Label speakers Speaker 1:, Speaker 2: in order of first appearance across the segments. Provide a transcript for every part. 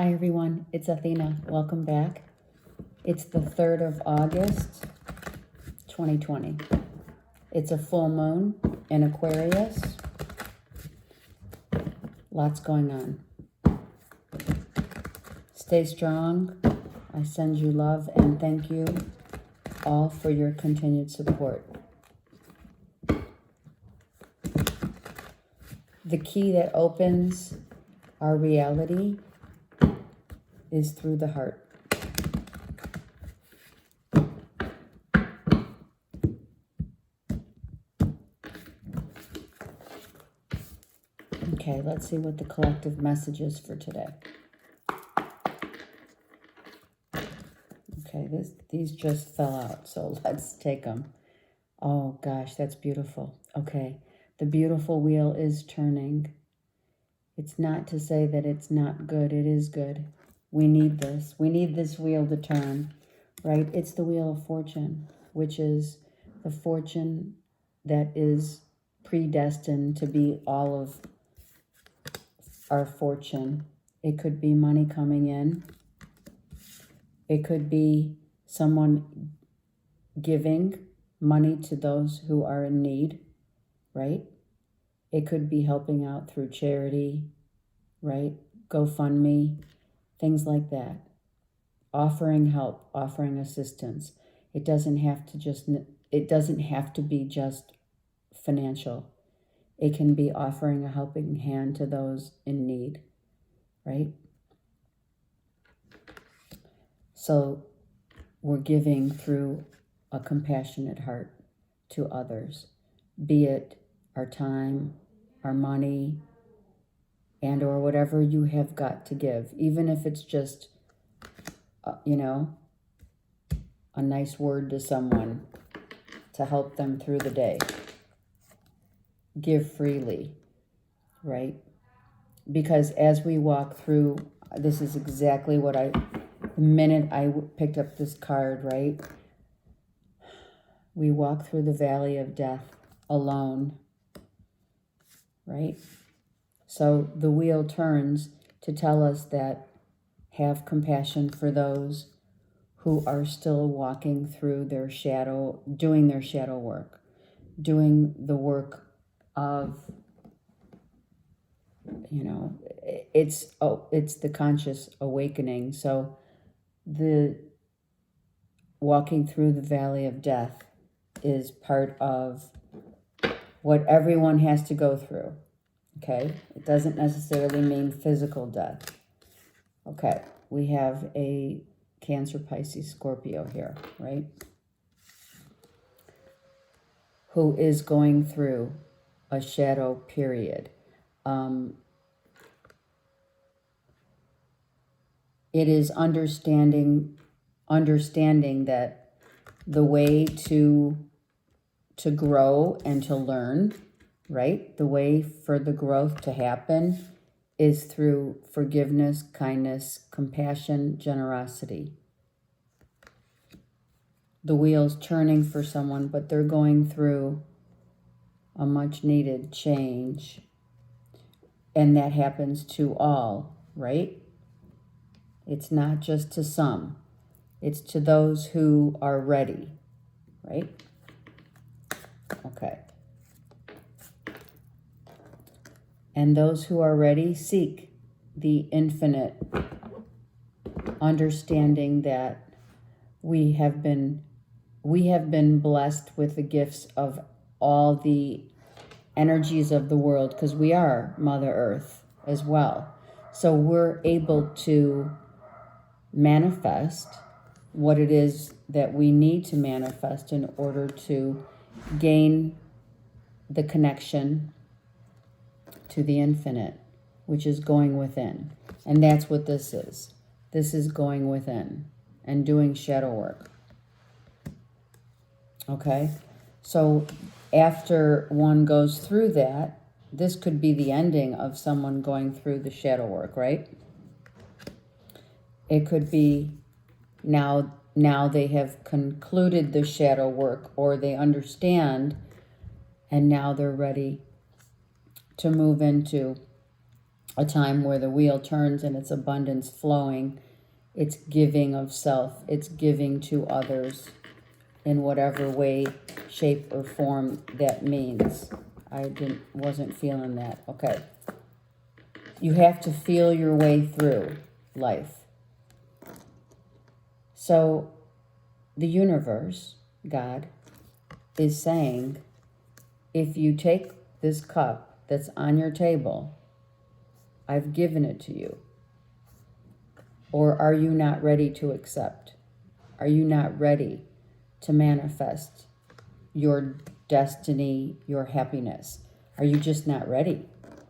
Speaker 1: Hi everyone, it's Athena. Welcome back. It's the 3rd of August, 2020. It's a full moon in Aquarius. Lots going on. Stay strong. I send you love and thank you all for your continued support. The key that opens our reality is through the heart. Okay, let's see what the collective message is for today. Okay, these just fell out, so let's take them. Oh gosh, that's beautiful. Okay, the beautiful wheel is turning. It's not to say that it's not good. It is good. We need this. We need this wheel to turn, right? It's the wheel of fortune, which is the fortune that is predestined to be all of our fortune. It could be money coming in. It could be someone giving money to those who are in need, right? It could be helping out through charity, right? GoFundMe, things like that. Offering help, offering assistance. It doesn't have to be just financial. It can be offering a helping hand to those in need, right? So we're giving through a compassionate heart to others, be it our time, our money, and or whatever you have got to give, even if it's just, a nice word to someone to help them through the day. Give freely, right? Because as we walk through, this is exactly what the minute I picked up this card, right? We walk through the valley of death alone, right? So the wheel turns to tell us that have compassion for those who are still walking through their shadow, doing their shadow work, doing the work of, it's the conscious awakening. So the walking through the valley of death is part of what everyone has to go through, okay? It doesn't necessarily mean physical death. Okay, we have a Cancer, Pisces, Scorpio here, right? Who is going through a shadow period. It is understanding that the way to grow and to learn, right? The way for the growth to happen is through forgiveness, kindness, compassion, generosity. The wheel's turning for someone, but they're going through a much needed change. And that happens to all, right? It's not just to some. It's to those who are ready, right? Okay. And those who are ready seek the infinite understanding that we have been blessed with the gifts of all the energies of the world, because we are Mother Earth as well. So we're able to manifest what it is that we need to manifest in order to gain the connection to the infinite, which is going within. And that's what this is. This is going within and doing shadow work. Okay? So after one goes through that, this could be the ending of someone going through the shadow work, right? It could be now they have concluded the shadow work, or they understand, and now they're ready to move into a time where the wheel turns and it's abundance flowing. It's giving of self. It's giving to others in whatever way, shape, or form that means. I wasn't feeling that. Okay. You have to feel your way through life. So the universe, God, is saying, if you take this cup that's on your table, I've given it to you. Or are you not ready to accept? Are you not ready to manifest your destiny, your happiness? Are you just not ready?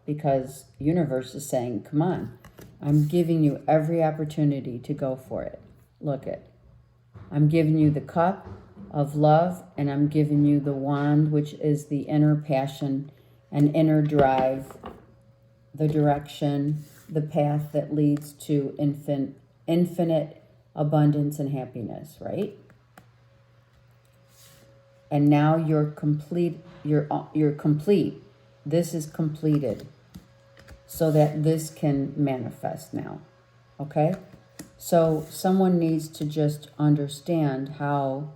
Speaker 1: Because the universe is saying, come on, I'm giving you every opportunity to go for it. Look it. I'm giving you the cup of love, and I'm giving you the wand, which is the inner passion and inner drive, the direction, the path that leads to infinite abundance and happiness, right? And now you're complete. You're complete. This is completed, so that this can manifest now. Okay? So someone needs to just understand how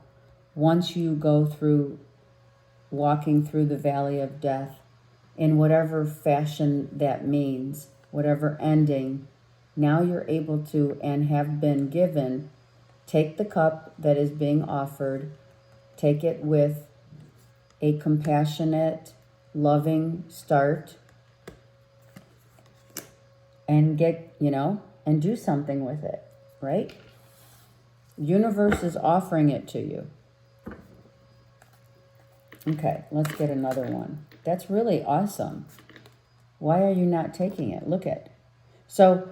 Speaker 1: once you go through walking through the valley of death, in whatever fashion that means, whatever ending, now you're able to and have been given, take the cup that is being offered, take it with a compassionate, loving start, and and do something with it, right? Universe is offering it to you. Okay, let's get another one. That's really awesome. Why are you not taking it? Look at. So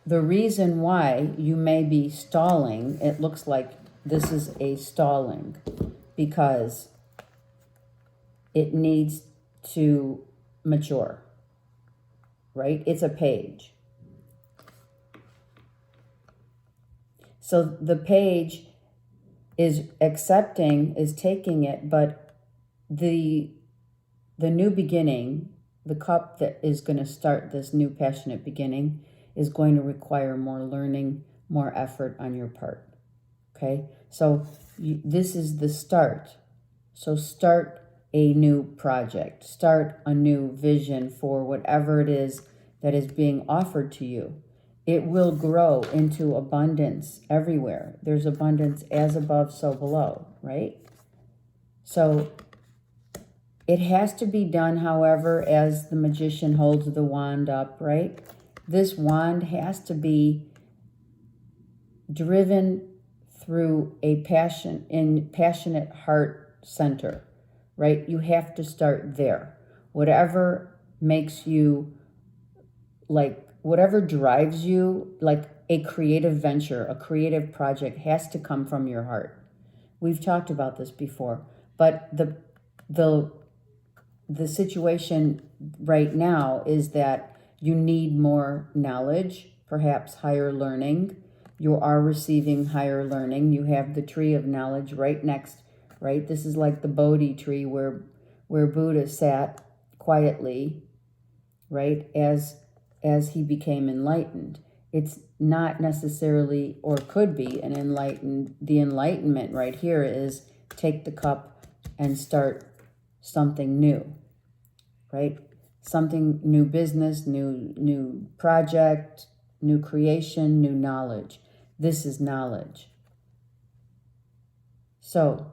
Speaker 1: the reason why you may be stalling, it looks like this is a stalling, because it needs to mature, right? It's a page. So the page is accepting, is taking it, but the new beginning, the cup that is going to start this new passionate beginning, is going to require more learning, more effort on your part. Okay? So this is the start. So start a new project. Start a new vision for whatever it is that is being offered to you. It will grow into abundance everywhere. There's abundance as above, so below, right? So it has to be done, however, as the magician holds the wand up, right? This wand has to be driven through a passionate heart center, right? You have to start there. Whatever makes you, whatever drives you, like a creative venture, a creative project, has to come from your heart. We've talked about this before, but the situation right now is that you need more knowledge, perhaps higher learning. You are receiving higher learning. You have the tree of knowledge right next, right? This is like the Bodhi tree where Buddha sat quietly, right, as he became enlightened. It's not necessarily, or could be, the enlightenment right here is take the cup and start something new, right? Something, new business, new project, new creation, new knowledge. This is knowledge. So,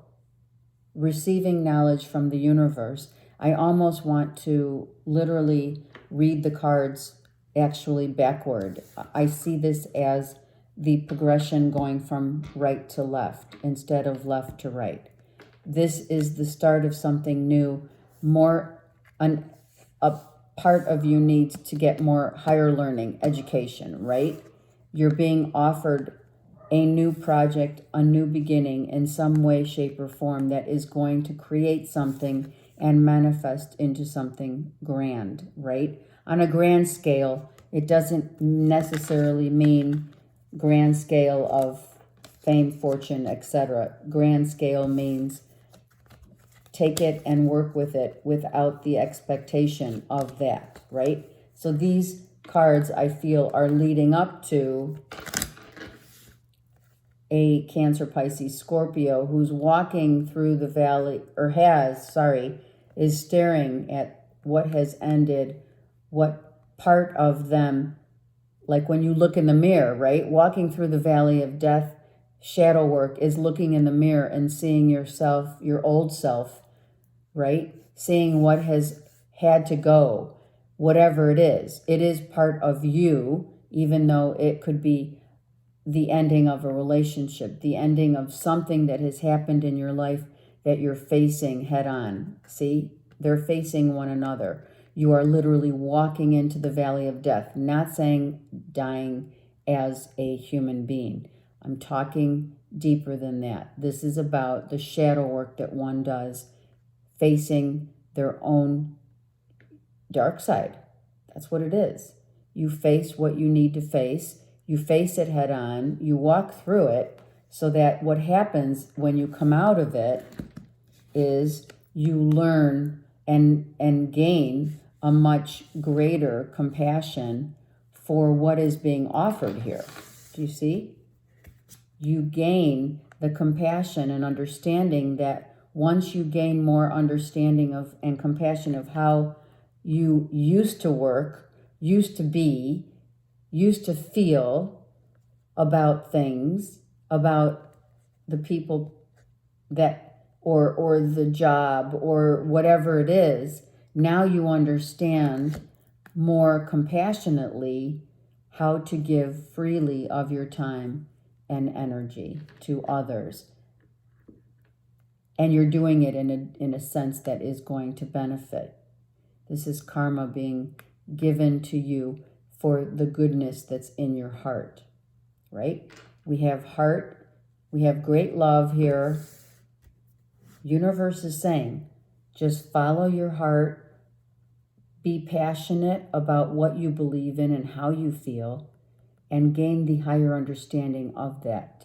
Speaker 1: receiving knowledge from the universe, I almost want to literally read the cards actually backward. I see this as the progression going from right to left instead of left to right. This is the start of something new. A part of you needs to get more higher learning, education, right? You're being offered a new project, a new beginning in some way, shape, or form that is going to create something and manifest into something grand, right? On a grand scale, it doesn't necessarily mean grand scale of fame, fortune, etc. Grand scale means take it and work with it without the expectation of that, right? So these cards, I feel, are leading up to a Cancer, Pisces, Scorpio who's walking through the valley, or is staring at what has ended, what part of them, like when you look in the mirror, right? Walking through the valley of death, shadow work is looking in the mirror and seeing yourself, your old self, right? Seeing what has had to go, whatever it is. It is part of you, even though it could be the ending of a relationship, the ending of something that has happened in your life that you're facing head on. See, they're facing one another. You are literally walking into the valley of death, not saying dying as a human being. I'm talking deeper than that. This is about the shadow work that one does, facing their own dark side. That's what it is. You face what you need to face. You face it head on. You walk through it so that what happens when you come out of it is you learn and gain a much greater compassion for what is being offered here. Do you see? You gain the compassion and understanding that once you gain more understanding of and compassion of how you used to work, used to be, used to feel about things, about the people that or the job or whatever it is, now you understand more compassionately how to give freely of your time and energy to others. And you're doing it in a sense that is going to benefit. This is karma being given to you for the goodness that's in your heart, right? We have heart, we have great love here. Universe is saying, just follow your heart, be passionate about what you believe in and how you feel, and gain the higher understanding of that.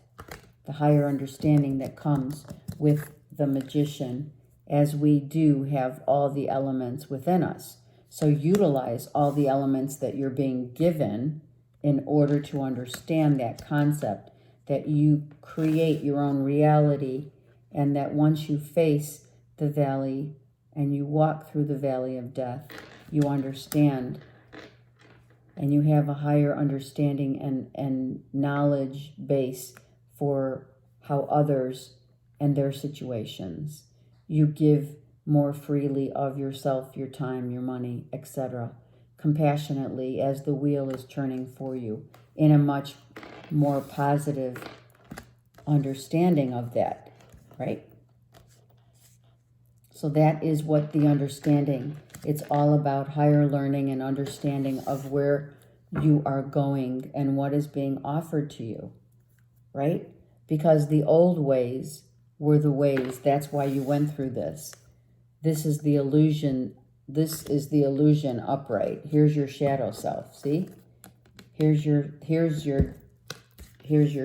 Speaker 1: The higher understanding that comes with the magician, as we do have all the elements within us. So utilize all the elements that you're being given in order to understand that concept, that you create your own reality, and that once you face the valley and you walk through the valley of death, you understand and you have a higher understanding and knowledge base for how others and their situations. You give more freely of yourself, your time, your money, etc., compassionately as the wheel is turning for you in a much more positive understanding of that, right? So that is what the understanding, it's all about higher learning and understanding of where you are going and what is being offered to you, right? Because the old ways were the ways, that's why you went through this. This is the illusion upright. Here's your shadow self, see? Here's your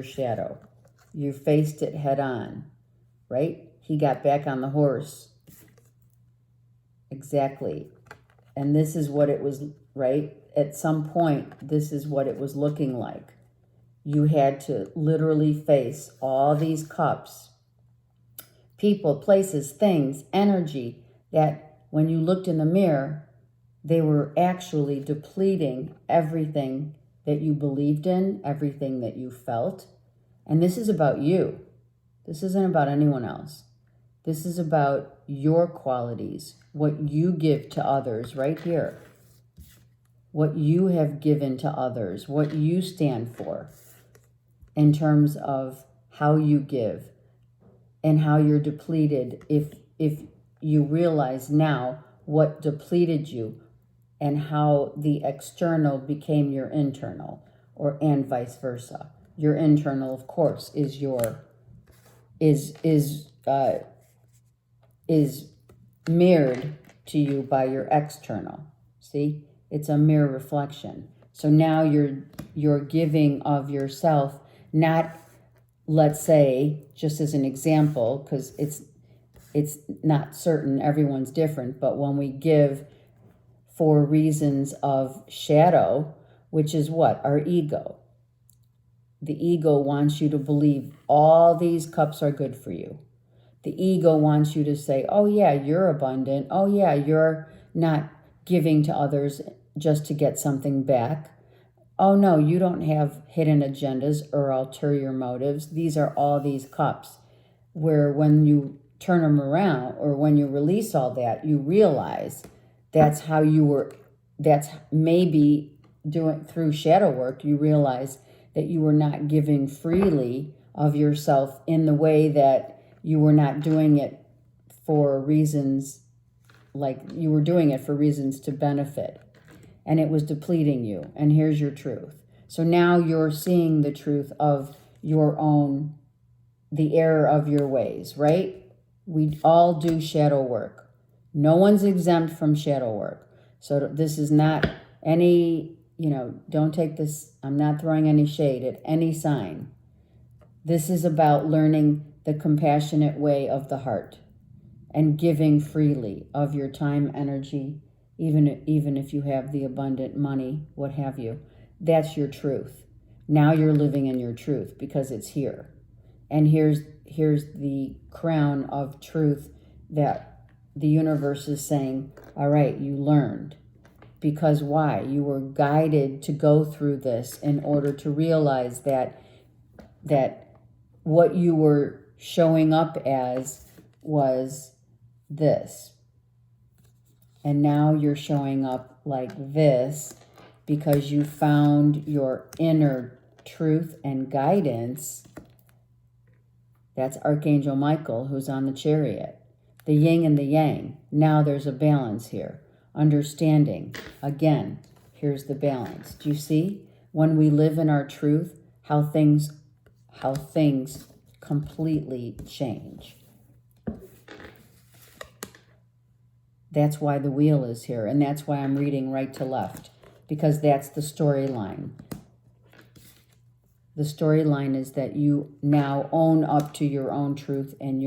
Speaker 1: shadow. You faced it head on, right? He got back on the horse. Exactly. And this is what it was, right? At some point, this is what it was looking like. You had to literally face all these cups, people, places, things, energy, that when you looked in the mirror, they were actually depleting everything that you believed in, everything that you felt. And this is about you. This isn't about anyone else. This is about your qualities, what you give to others right here, what you have given to others, what you stand for in terms of how you give and how you're depleted. If you realize now what depleted you and how the external became your internal, and vice versa. Your internal, of course, is mirrored to you by your external. See, it's a mirror reflection. So now you're giving of yourself, not, let's say, just as an example, because it's not certain, everyone's different, but when we give for reasons of shadow, which is what? Our ego. The ego wants you to believe all these cups are good for you. The ego wants you to say, oh yeah, you're abundant. Oh yeah, you're not giving to others just to get something back. Oh no, you don't have hidden agendas or ulterior motives. These are all these cups. Where when you turn them around or when you release all that, you realize that's how you were, that's maybe doing through shadow work, you realize that you were not giving freely of yourself in the way that you were not doing it for reasons, like you were doing it for reasons to benefit, and it was depleting you. And here's your truth. So now you're seeing the truth of your own, the error of your ways, right? We all do shadow work. No one's exempt from shadow work. So this is not any, don't take this, I'm not throwing any shade at any sign. This is about learning the compassionate way of the heart and giving freely of your time, energy, even if you have the abundant money, what have you. That's your truth. Now you're living in your truth because it's here. And here's the crown of truth that the universe is saying, all right, you learned. Because why? You were guided to go through this in order to realize that what you were showing up as was this. And now you're showing up like this because you found your inner truth and guidance. That's Archangel Michael, who's on the chariot. The yin and the yang. Now there's a balance here. Understanding. Again, here's the balance. Do you see? When we live in our truth, how things completely change. That's why the wheel is here, and that's why I'm reading right to left, because that's the storyline. The storyline is that you now own up to your own truth and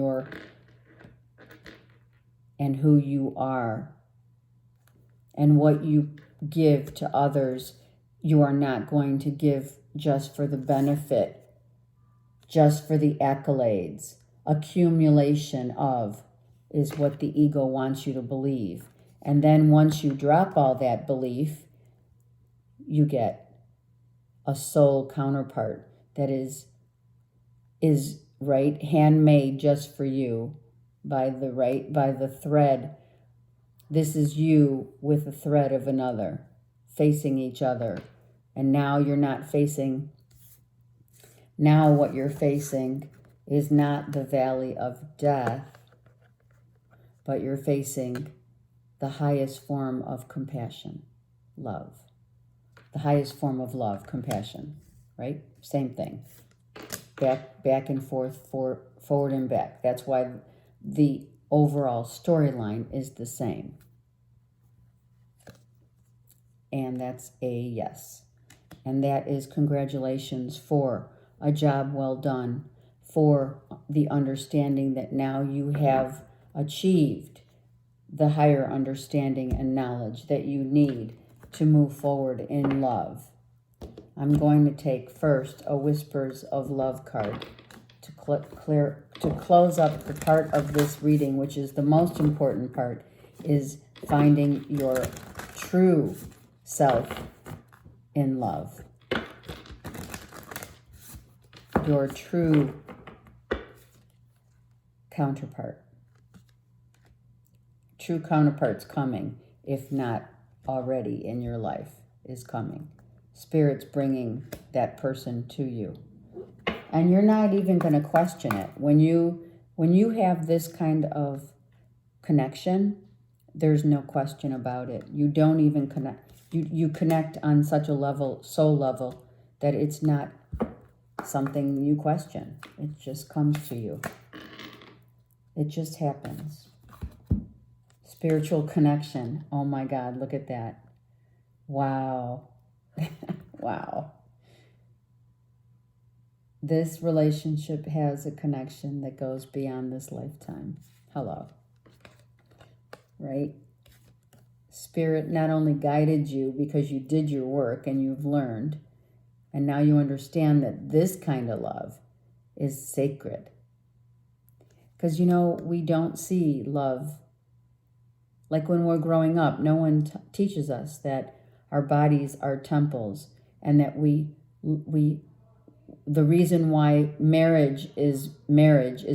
Speaker 1: who you are. And what you give to others, you are not going to give just for the benefit, just for the accolades. Accumulation of is what the ego wants you to believe. And then once you drop all that belief, you get a soul counterpart that is right, handmade just for you by the thread. This is you with the thread of another, facing each other. And now you're not facing, now what you're facing is not the valley of death, but you're facing the highest form of compassion, love. The highest form of love, compassion, right? Same thing. Back and forth, forward and back. That's why the overall storyline is the same. And that's a yes. And that is congratulations for a job well done, for the understanding that now you have achieved the higher understanding and knowledge that you need to move forward in love. I'm going to take first a Whispers of Love card to close up the part of this reading, which is the most important part, is finding your true self in love. Your true counterpart. True counterpart's coming, if not already in your life, is coming. Spirit's bringing that person to you. And you're not even going to question it. When you have this kind of connection, there's no question about it. You don't even connect. You connect on such a level, soul level, that it's not something you question. It just comes to you. It just happens. Spiritual connection. Oh my God, look at that. Wow. Wow. This relationship has a connection that goes beyond this lifetime. Hello. Right? Spirit not only guided you because you did your work and you've learned, and now you understand that this kind of love is sacred. Because, we don't see love. Like when we're growing up, no one teaches us that our bodies are temples, and that the reason why marriage is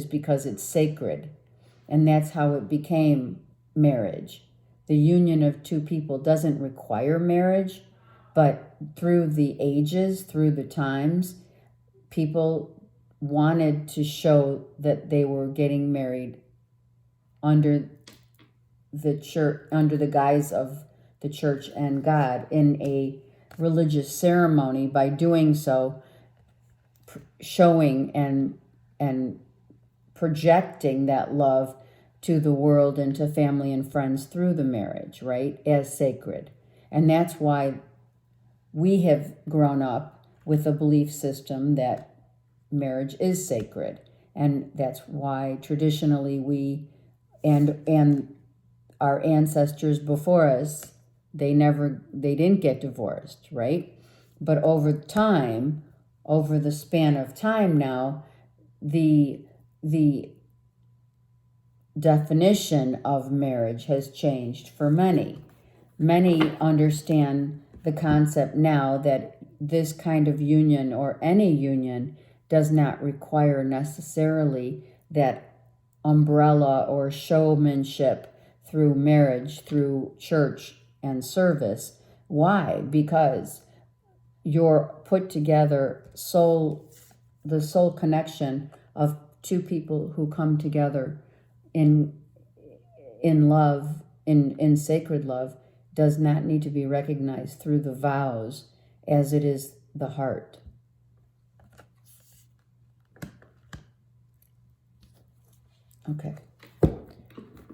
Speaker 1: because it's sacred. And that's how it became marriage. The union of two people doesn't require marriage, but through the ages, through the times, people wanted to show that they were getting married under the church, under the guise of the church and God, in a religious ceremony. By doing so, showing and projecting that love to the world and to family and friends through the marriage, right, as sacred. And that's why we have grown up with a belief system that marriage is sacred. And that's why traditionally we and our ancestors before us, they didn't get divorced, right? But over time, over the span of time now, the definition of marriage has changed for many. Many understand the concept now that this kind of union, or any union, does not require necessarily that umbrella or showmanship through marriage, through church and service. Why? Because you're put together the soul connection of two people who come together in love, in sacred love, does not need to be recognized through the vows, as it is the heart. Okay.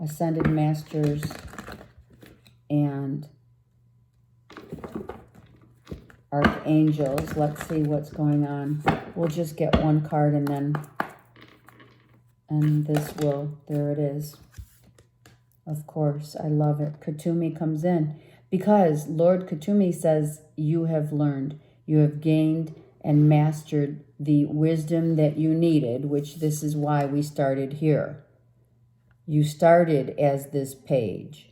Speaker 1: Ascended Masters and Archangels. Let's see what's going on. We'll just get one card and there it is. Of course, I love it. Katumi comes in because Lord Katumi says, you have learned, you have gained and mastered the wisdom that you needed, which this is why we started here. You started as this page,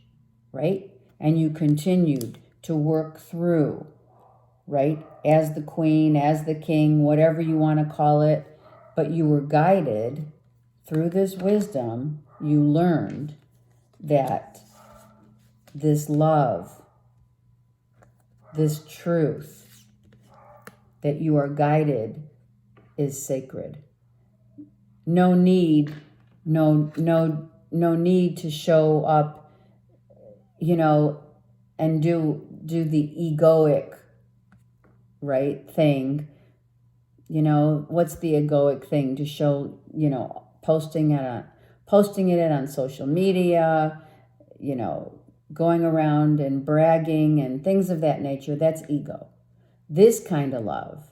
Speaker 1: right? And you continued to work through, right? As the queen, as the king, whatever you want to call it. But you were guided through this wisdom. You learned that this love, this truth that you are guided is sacred. No need to show up, and do the egoic, right, thing. What's the egoic thing? To show, posting it on social media, going around and bragging and things of that nature. That's ego. This kind of love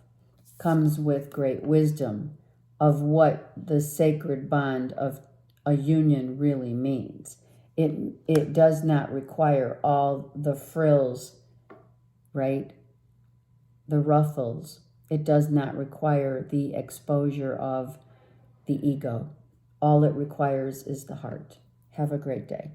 Speaker 1: comes with great wisdom of what the sacred bond of a union really means. It does not require all the frills, right? The ruffles. It does not require the exposure of the ego. All it requires is the heart. Have a great day.